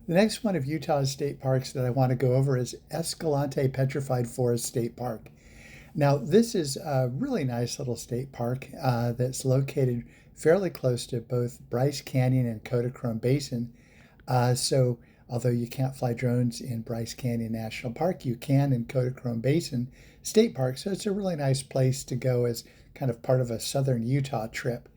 The next one of Utah's state parks that I want to go over is Escalante Petrified Forest State Park. Now, this is a really nice little state park that's located fairly close to both Bryce Canyon and Kodachrome Basin. So, although you can't fly drones in Bryce Canyon National Park, you can in Kodachrome Basin State Park. So, it's a really nice place to go as kind of part of a southern Utah trip.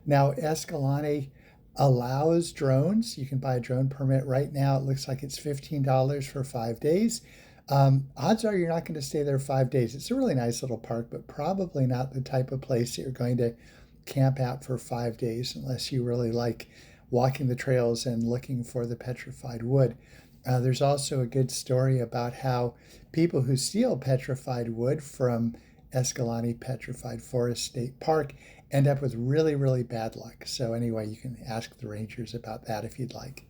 Now, Escalante allows drones. You can buy a drone permit right now. It looks like it's $15 for 5 days. Odds are you're not going to stay there 5 days. It's a really nice little park, but probably not the type of place that you're going to camp out for 5 days unless you really like walking the trails and looking for the petrified wood. There's also a good story about how people who steal petrified wood from Escalante Petrified Forest State Park end up with really, really bad luck. So, anyway, you can ask the rangers about that if you'd like.